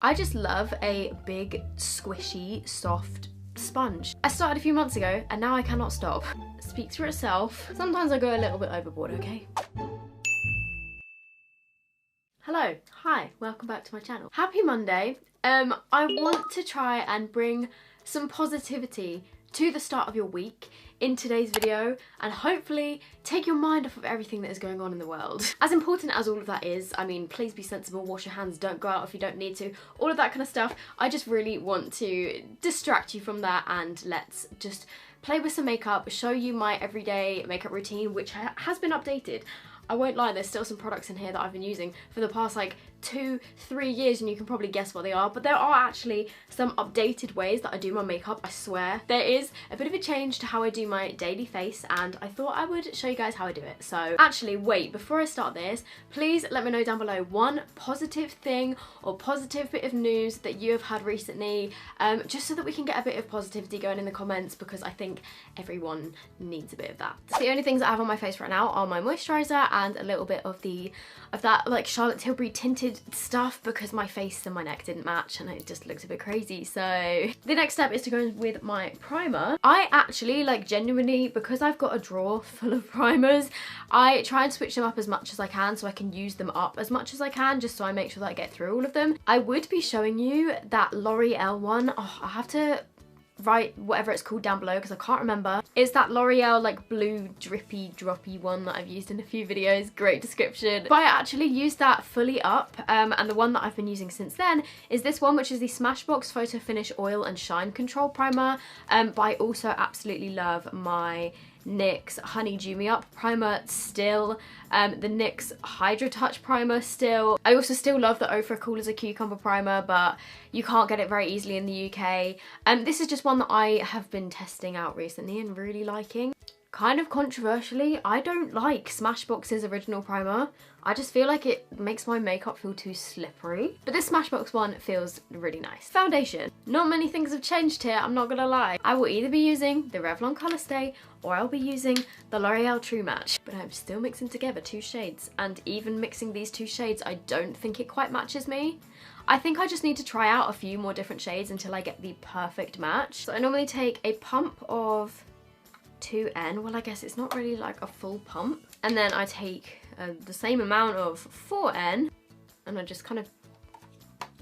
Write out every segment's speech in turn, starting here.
I just love a big, squishy, soft sponge. I started a few months ago and now I cannot stop. Speaks for itself. Sometimes I go a little bit overboard, okay? Hello, hi, welcome back to my channel. Happy Monday. I want to try and bring some positivity to the start of your week in today's video and hopefully take your mind off of everything that is going on in the world. As important as all of that is, I mean, please be sensible, wash your hands, don't go out if you don't need to, all of that kind of stuff. I just really want to distract you from that and let's just play with some makeup, show you my everyday makeup routine, which has been updated. I won't lie, there's still some products in here that I've been using for the past like 2-3 years and you can probably guess what they are, but there are actually some updated ways that I do my makeup, I swear. There is a bit of a change to how I do my daily face and I thought I would show you guys how I do it. So actually wait, before I start this, please let me know down below one positive thing or positive bit of news that you have had recently, just so that we can get a bit of positivity going in the comments because I think everyone needs a bit of that. So the only things I have on my face right now are my moisturiser and a little bit of that like Charlotte Tilbury tinted stuff because my face and my neck didn't match and it just looked a bit crazy. So the next step is to go in with my primer. I actually like genuinely, because I've got a drawer full of primers, I try and switch them up as much as I can so I can use them up as much as I can, just so I make sure that I get through all of them. I would be showing you that L'Oreal one. Oh, I have to write whatever it's called down below because I can't remember. It's that L'Oreal like blue drippy droppy one that I've used in a few videos, great description. But I actually used that fully up and the one that I've been using since then is this one, which is the Smashbox Photo Finish Oil and Shine Control Primer. But I also absolutely love my NYX Honey Dew Me Up primer still, the NYX Hydra Touch primer still. I also still love the Ofra Cool as a Cucumber primer, but you can't get it very easily in the UK. This is just one that I have been testing out recently and really liking. Kind of controversially, I don't like Smashbox's original primer. I just feel like it makes my makeup feel too slippery. But this Smashbox one feels really nice. Foundation. Not many things have changed here, I'm not gonna lie. I will either be using the Revlon Colorstay or I'll be using the L'Oreal True Match. But I'm still mixing together two shades, and even mixing these two shades, I don't think it quite matches me. I think I just need to try out a few more different shades until I get the perfect match. So I normally take a pump of 2N, well I guess it's not really like a full pump, and then I take the same amount of 4N and I just kind of,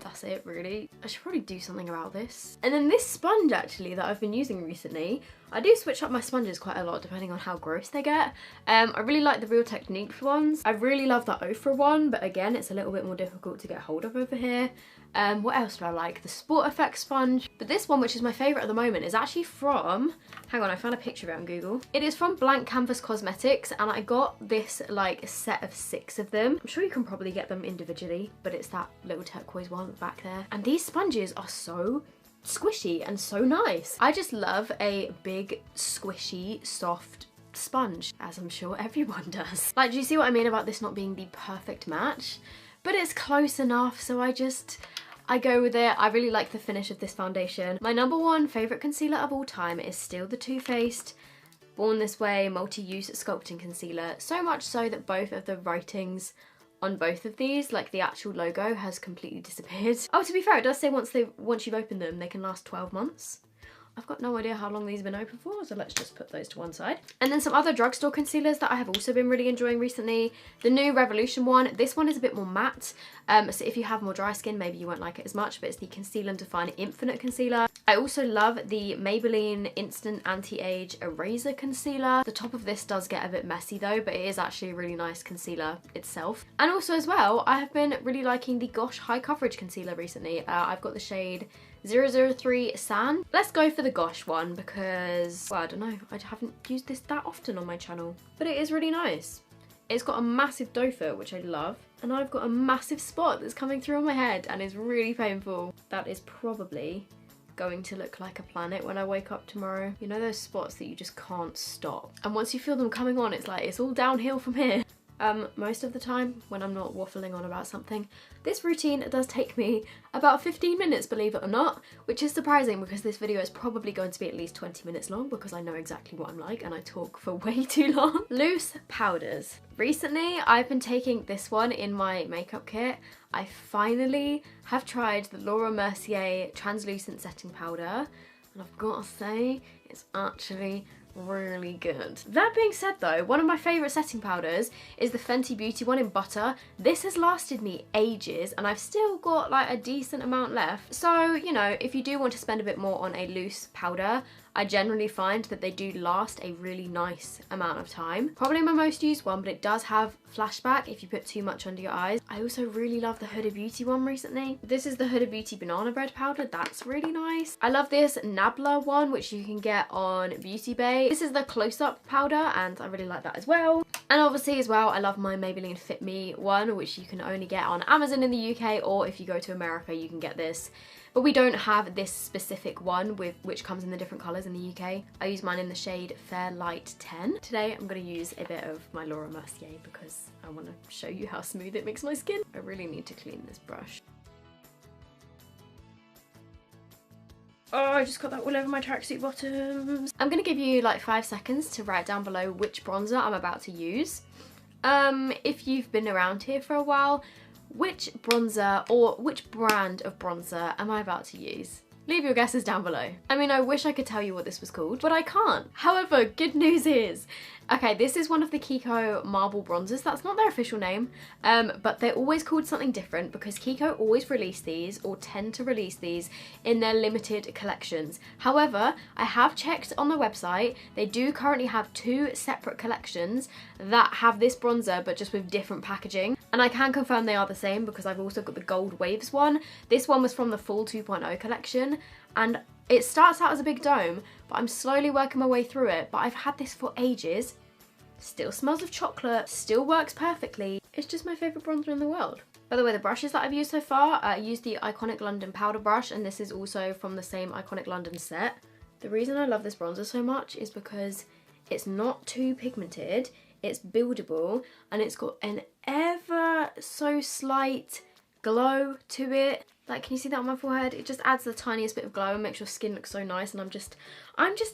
that's it really. I should probably do something about this. And then this sponge actually that I've been using recently, I do switch up my sponges quite a lot depending on how gross they get. I really like the Real Techniques ones. I really love the Ofra one, but again it's a little bit more difficult to get hold of over here. What else do I like? The Sport Effects sponge. But this one, which is my favourite at the moment, is actually from, hang on, I found a picture of it on Google. It is from Blank Canvas Cosmetics and I got this like set of 6 of them. I'm sure you can probably get them individually, but it's that little turquoise one back there. And these sponges are so squishy and so nice. I just love a big, squishy, soft sponge, as I'm sure everyone does. Like, do you see what I mean about this not being the perfect match? But it's close enough, so I go with it. I really like the finish of this foundation. My number one favourite concealer of all time is still the Too Faced Born This Way Multi-Use Sculpting Concealer. So much so that both of the writings on both of these, like the actual logo, has completely disappeared. Oh, to be fair, it does say once you've opened them, they can last 12 months. I've got no idea how long these have been open for, so let's just put those to one side. And then some other drugstore concealers that I have also been really enjoying recently. The new Revolution one. This one is a bit more matte, so if you have more dry skin, maybe you won't like it as much, but it's the Conceal and Define Infinite Concealer. I also love the Maybelline Instant Anti-Age Eraser Concealer. The top of this does get a bit messy though, but it is actually a really nice concealer itself. And also as well, I have been really liking the Gosh High Coverage Concealer recently. I've got the shade 003 Sand. Let's go for the Gosh one because, well, I don't know, I haven't used this that often on my channel, but it is really nice. It's got a massive doe foot, which I love, and I've got a massive spot that's coming through on my head and is really painful. That is probably going to look like a planet when I wake up tomorrow. You know those spots that you just can't stop, and once you feel them coming on, it's like it's all downhill from here. most of the time when I'm not waffling on about something. This routine does take me about 15 minutes, believe it or not, which is surprising because this video is probably going to be at least 20 minutes long because I know exactly what I'm like and I talk for way too long. Loose powders. Recently, I've been taking this one in my makeup kit. I finally have tried the Laura Mercier translucent setting powder, and I've got to say, it's actually really good. That being said though, one of my favourite setting powders is the Fenty Beauty one in Butter. This has lasted me ages and I've still got like a decent amount left. So, you know, if you do want to spend a bit more on a loose powder, I generally find that they do last a really nice amount of time. Probably my most used one, but it does have flashback if you put too much under your eyes. I also really love the Huda Beauty one recently. This is the Huda Beauty Banana Bread powder. That's really nice. I love this Nabla one, which you can get on Beauty Bay. This is the close-up powder, and I really like that as well. And obviously as well, I love my Maybelline Fit Me one, which you can only get on Amazon in the UK, or if you go to America, you can get this. But we don't have this specific one which comes in the different colours in the UK. I use mine in the shade Fair Light 10. Today I'm going to use a bit of my Laura Mercier because I want to show you how smooth it makes my skin. I really need to clean this brush. Oh, I just got that all over my tracksuit bottoms. I'm going to give you like 5 seconds to write down below which bronzer I'm about to use. If you've been around here for a while, which bronzer or which brand of bronzer am I about to use? Leave your guesses down below. I mean, I wish I could tell you what this was called, but I can't. However, good news is, okay, this is one of the Kiko Marble bronzers. That's not their official name, but they're always called something different because Kiko always release these, or tend to release these, in their limited collections. However, I have checked on the website. They do currently have 2 separate collections that have this bronzer, but just with different packaging. And I can confirm they are the same because I've also got the Gold Waves one. This one was from the Fall 2.0 collection, and it starts out as a big dome, but I'm slowly working my way through it. But I've had this for ages. Still smells of chocolate, still works perfectly. It's just my favourite bronzer in the world. By the way, the brushes that I've used so far, I used the Iconic London powder brush, and this is also from the same Iconic London set. The reason I love this bronzer so much is because it's not too pigmented, it's buildable, and it's got an ever so slight glow to it. Like, can you see that on my forehead? It just adds the tiniest bit of glow and makes your skin look so nice, and I'm just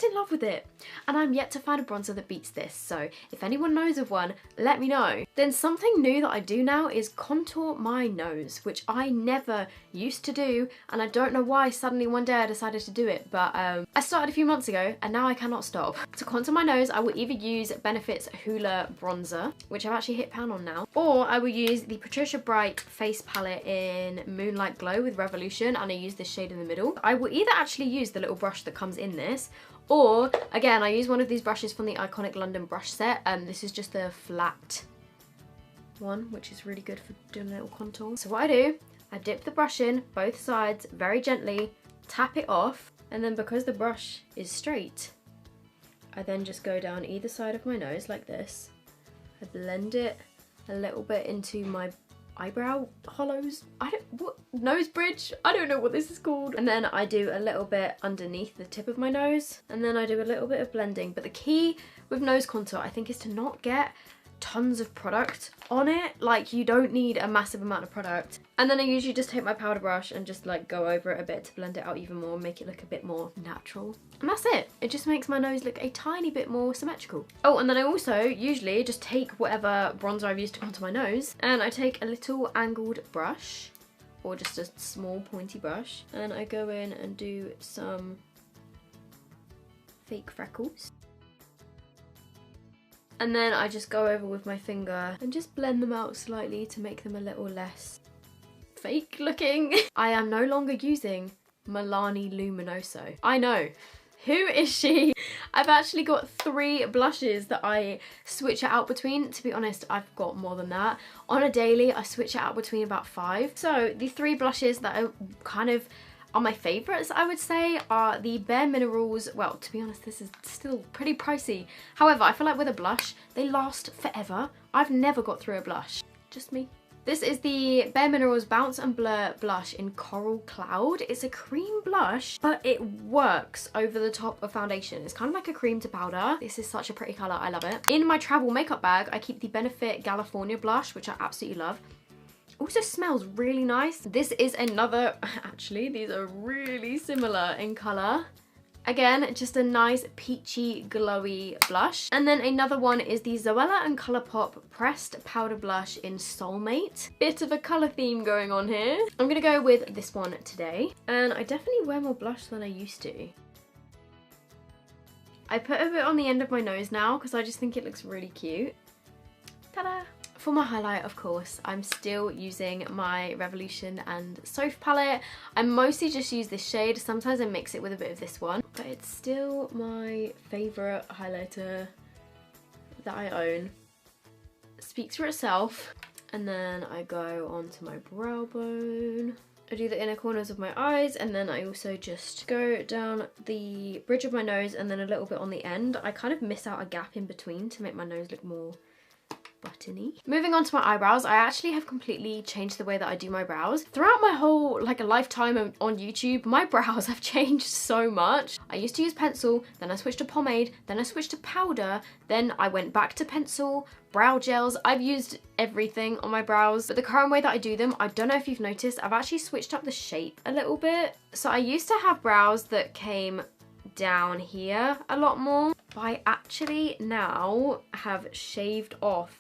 in love with it. And I'm yet to find a bronzer that beats this, so if anyone knows of one, let me know. Then something new that I do now is contour my nose, which I never used to do, and I don't know why suddenly one day I decided to do it, but I started a few months ago and now I cannot stop. To contour my nose, I will either use Benefit's Hoola bronzer, which I've actually hit pan on now, or I will use the Patricia Bright face palette in Moonlight Glow with Revolution, and I use this shade in the middle. I will either actually use the little brush that comes in this, or again, I use one of these brushes from the Iconic London brush set. This is just the flat one, which is really good for doing a little contour. So what I do, I dip the brush in both sides very gently, tap it off, and then because the brush is straight, I then just go down either side of my nose like this. I blend it a little bit into my eyebrow hollows. Nose bridge? I don't know what this is called. And then I do a little bit underneath the tip of my nose, and then I do a little bit of blending. But the key with nose contour, I think, is to not get tons of product on it. Like, you don't need a massive amount of product. And then I usually just take my powder brush and just like go over it a bit to blend it out even more, make it look a bit more natural. And that's it. It just makes my nose look a tiny bit more symmetrical. Oh, and then I also usually just take whatever bronzer I've used to contour my nose, and I take a little angled brush, or just a small pointy brush, and I go in and do some fake freckles. And then I just go over with my finger and just blend them out slightly to make them a little less fake looking. I am no longer using Milani Luminoso. I know. Who is she? I've actually got 3 blushes that I switch it out between. To be honest, I've got more than that. On a daily, I switch it out between about 5. So the 3 blushes that are kind of are my favourites, I would say, are the Bare Minerals. Well, to be honest, this is still pretty pricey. However, I feel like with a blush, they last forever. I've never got through a blush. Just me. This is the Bare Minerals Bounce and Blur blush in Coral Cloud. It's a cream blush, but it works over the top of foundation. It's kind of like a cream to powder. This is such a pretty colour, I love it. In my travel makeup bag, I keep the Benefit California blush, which I absolutely love. Also smells really nice. This is another, actually, these are really similar in colour. Again, just a nice peachy, glowy blush. And then another one is the Zoella and Colourpop Pressed Powder Blush in Soulmate. Bit of a colour theme going on here. I'm gonna go with this one today. And I definitely wear more blush than I used to. I put a bit on the end of my nose now because I just think it looks really cute. Ta-da! For my highlight, of course, I'm still using my Revolution and Soph palette. I mostly just use this shade. Sometimes I mix it with a bit of this one, but it's still my favourite highlighter that I own. It speaks for itself. And then I go onto my brow bone. I do the inner corners of my eyes, and then I also just go down the bridge of my nose and then a little bit on the end. I kind of miss out a gap in between to make my nose look more buttony. Moving on to my eyebrows, I actually have completely changed the way that I do my brows. Throughout my whole, like, a lifetime on YouTube, my brows have changed so much. I used to use pencil, then I switched to pomade, then I switched to powder, then I went back to pencil, brow gels. I've used everything on my brows, but the current way that I do them, I don't know if you've noticed, I've actually switched up the shape a little bit. So I used to have brows that came down here a lot more, but I actually now have shaved off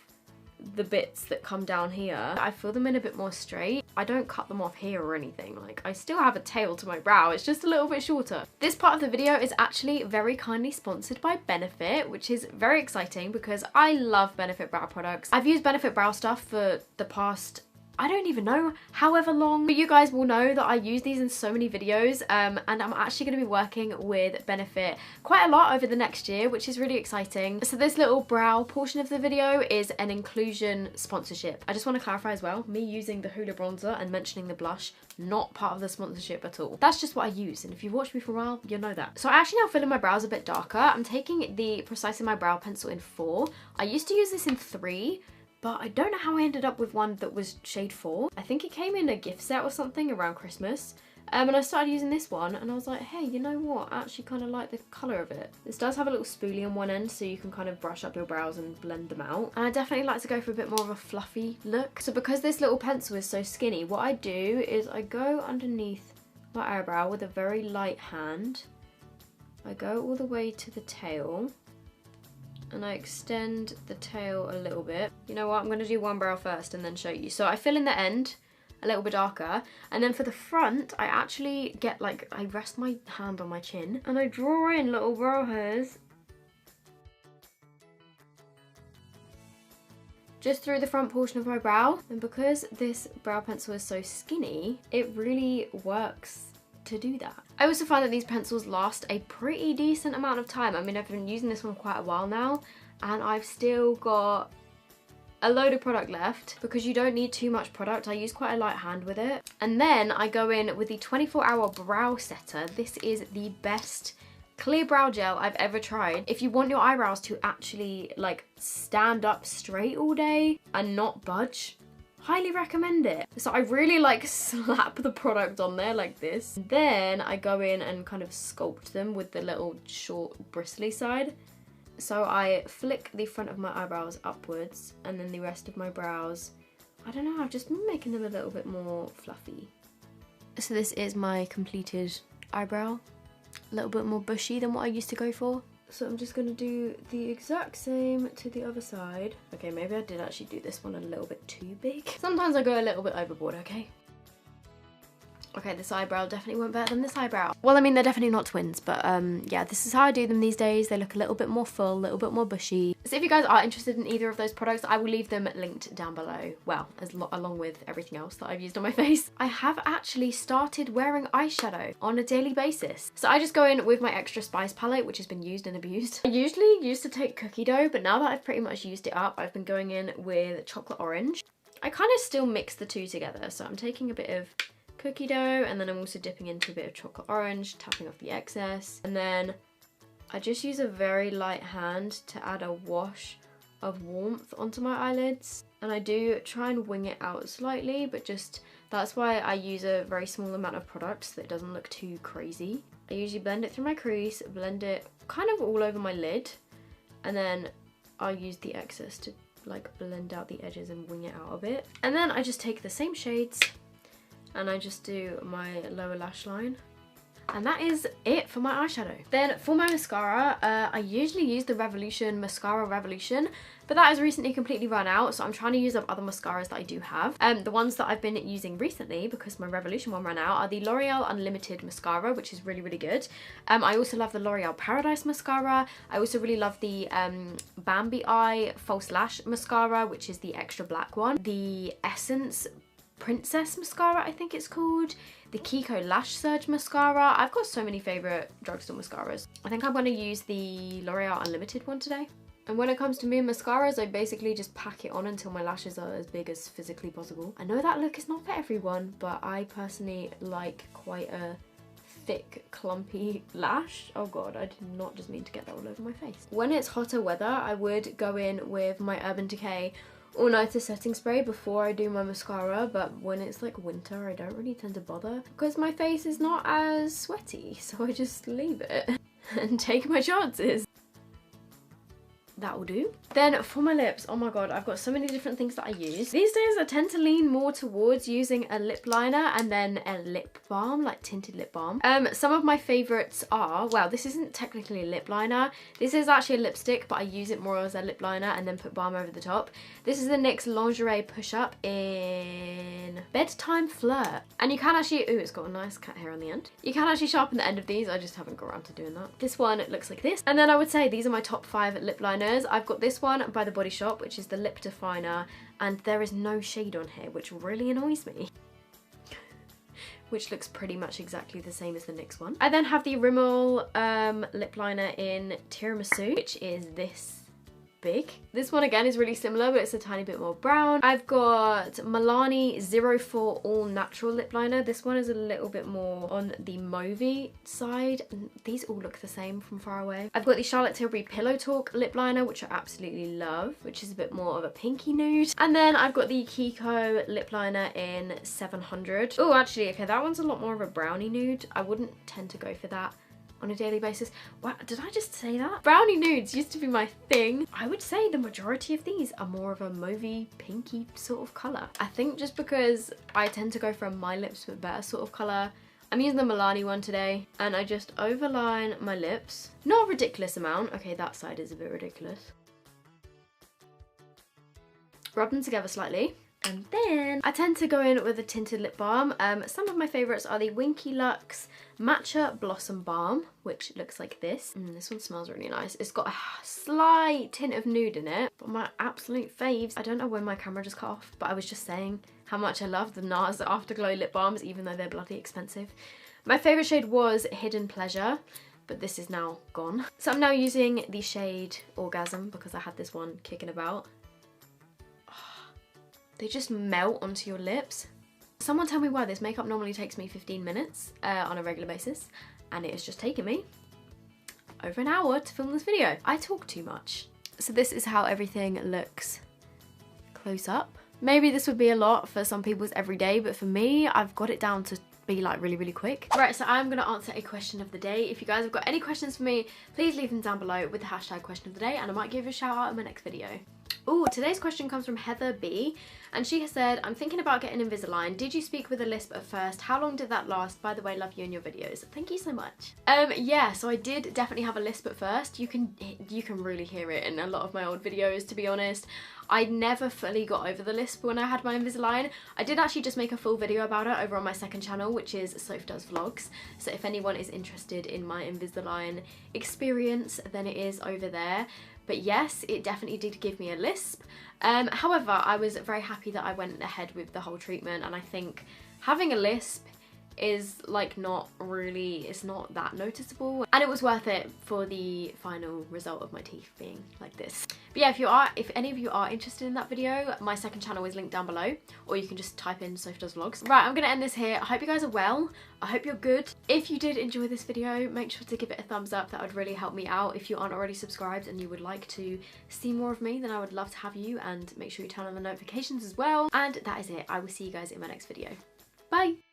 the bits that come down here. I fill them in a bit more straight. I don't cut them off here or anything. Like, I still have a tail to my brow, it's just a little bit shorter. This part of the video is actually very kindly sponsored by Benefit, which is very exciting because I love Benefit brow products. I've used Benefit brow stuff for the past, I don't even know, however long, but you guys will know that I use these in so many videos, and I'm actually going to be working with Benefit quite a lot over the next year, which is really exciting. So this little brow portion of the video is an inclusion sponsorship. I just want to clarify as well, me using the Hoola bronzer and mentioning the blush, not part of the sponsorship at all. That's just what I use, and if you've watched me for a while, you'll know that. So I actually now fill in my brows a bit darker. I'm taking the Precise in My Brow pencil in 4. I used to use this in 3, but I don't know how I ended up with one that was shade 4. I think it came in a gift set or something around Christmas. And I started using this one and I was like, hey, you know what? I actually kind of like the colour of it. This does have a little spoolie on one end so you can kind of brush up your brows and blend them out. And I definitely like to go for a bit more of a fluffy look. So because this little pencil is so skinny, what I do is I go underneath my eyebrow with a very light hand. I go all the way to the tail. And I extend the tail a little bit. You know what, I'm gonna do one brow first and then show you. So I fill in the end a little bit darker, and then for the front, I actually get, like, I rest my hand on my chin and I draw in little brow hairs just through the front portion of my brow. And because this brow pencil is so skinny, it really works to do that. I also find that these pencils last a pretty decent amount of time. I mean, I've been using this one quite a while now and I've still got a load of product left because you don't need too much product. I use quite a light hand with it. And then I go in with the 24-hour brow setter. This is the best clear brow gel I've ever tried. If you want your eyebrows to actually, like, stand up straight all day and not budge, highly recommend it. So I really, like, slap the product on there like this. Then I go in and kind of sculpt them with the little short bristly side. So I flick the front of my eyebrows upwards and then the rest of my brows, I don't know, I've just been making them a little bit more fluffy. So this is my completed eyebrow. A little bit more bushy than what I used to go for. So I'm just going to do the exact same to the other side. Okay, maybe I did actually do this one a little bit too big. Sometimes I go a little bit overboard, okay? Okay, this eyebrow definitely went better than this eyebrow. Well, I mean, they're definitely not twins, but yeah, this is how I do them these days. They look a little bit more full, a little bit more bushy. So if you guys are interested in either of those products, I will leave them linked down below. Well, along with everything else that I've used on my face. I have actually started wearing eyeshadow on a daily basis. So I just go in with my Extra Spice palette, which has been used and abused. I usually used to take cookie dough, but now that I've pretty much used it up, I've been going in with chocolate orange. I kind of still mix the two together, so I'm taking a bit of cookie dough and then I'm also dipping into a bit of chocolate orange, tapping off the excess, and then I just use a very light hand to add a wash of warmth onto my eyelids. And I do try and wing it out slightly, but just, that's why I use a very small amount of product so that it doesn't look too crazy. I usually blend it through my crease, blend it kind of all over my lid, and then I'll use the excess to like blend out the edges and wing it out a bit. And then I just take the same shades and I just do my lower lash line. And that is it for my eyeshadow. Then for my mascara, I usually use the Revolution Mascara Revolution, but that has recently completely run out, so I'm trying to use up other mascaras that I do have. The ones that I've been using recently, because my Revolution one ran out, are the L'Oreal Unlimited Mascara, which is really, really good. I also love the L'Oreal Paradise Mascara. I also really love the Bambi Eye False Lash Mascara, which is the extra black one. The Essence Princess Mascara, I think it's called. The Kiko Lash Surge Mascara. I've got so many favourite drugstore mascaras. I think I'm going to use the L'Oreal Unlimited one today. And when it comes to me and mascaras, I basically just pack it on until my lashes are as big as physically possible. I know that look is not for everyone, but I personally like quite a thick, clumpy lash. Oh god, I did not just mean to get that all over my face. When it's hotter weather, I would go in with my Urban Decay All Nighter setting spray before I do my mascara, but when it's like winter, I don't really tend to bother because my face is not as sweaty, so I just leave it and take my chances. That will do. Then for my lips, oh my god, I've got so many different things that I use. These days I tend to lean more towards using a lip liner and then a lip balm, like tinted lip balm. Some of my favourites are, well, this isn't technically a lip liner. This is actually a lipstick, but I use it more as a lip liner and then put balm over the top. This is the NYX Lingerie Push Up in Bedtime Flirt. And you can actually, ooh, it's got a nice cat hair on the end. You can actually sharpen the end of these. I just haven't got around to doing that. This one, it looks like this. And then I would say these are my top 5 lip liners. I've got this one by The Body Shop, which is the Lip Definer, and there is no shade on here, which really annoys me. Which looks pretty much exactly the same as the NYX one. I then have the Rimmel lip liner in Tiramisu, which is this big. This one again is really similar, but it's a tiny bit more brown. I've got Milani 04 All Natural lip liner. This one is a little bit more on the mauvey side. These all look the same from far away. I've got the Charlotte Tilbury Pillow Talk lip liner, which I absolutely love, which is a bit more of a pinky nude. And then I've got the Kiko lip liner in 700. Oh, actually, okay, that one's a lot more of a brownie nude. I wouldn't tend to go for that on a daily basis. Wow, did I just say that? Brownie nudes used to be my thing. I would say the majority of these are more of a mauvey pinky sort of colour. I think just because I tend to go for a My Lips But Better sort of colour. I'm using the Milani one today, and I just overline my lips. Not a ridiculous amount. Okay, that side is a bit ridiculous. Rub them together slightly. And then I tend to go in with a tinted lip balm. Some of my favourites are the Winky Lux Matcha Blossom Balm, which looks like this. This one smells really nice. It's got a slight tint of nude in it, but my absolute faves, I don't know when my camera just cut off, but I was just saying how much I love the NARS Afterglow lip balms, even though they're bloody expensive. My favourite shade was Hidden Pleasure, but this is now gone. So I'm now using the shade Orgasm because I had this one kicking about. They just melt onto your lips. Someone tell me why this makeup normally takes me 15 minutes on a regular basis, and it has just taken me over an hour to film this video. I talk too much. So this is how everything looks close up. Maybe this would be a lot for some people's everyday, but for me, I've got it down to be like really, really quick. Right, so I'm gonna answer a question of the day. If you guys have got any questions for me, please leave them down below with the hashtag question of the day, and I might give you a shout out in my next video. Oh, today's question comes from Heather B, and she has said, I'm thinking about getting Invisalign. Did you speak with a lisp at first? How long did that last? By the way, love you and your videos. Thank you so much. Yeah, so I did definitely have a lisp at first. You can really hear it in a lot of my old videos, to be honest. I never fully got over the lisp when I had my Invisalign. I did actually just make a full video about it over on my second channel, which is Soph Does Vlogs. So if anyone is interested in my Invisalign experience, then it is over there. But yes, it definitely did give me a lisp. However, I was very happy that I went ahead with the whole treatment, and I think having a lisp is like not really, it's not that noticeable, and it was worth it for the final result of my teeth being like this. But yeah, if any of you are interested in that video, my second channel is linked down below, or you can just type in Sophie Does Vlogs. Right, I'm gonna end this here. I hope you guys are well. I hope you're good. If you did enjoy this video, make sure to give it a thumbs up. That would really help me out. If you aren't already subscribed and you would like to see more of me, then I would love to have you, and make sure you turn on the notifications as well. And that is it. I will see you guys in my next video. Bye!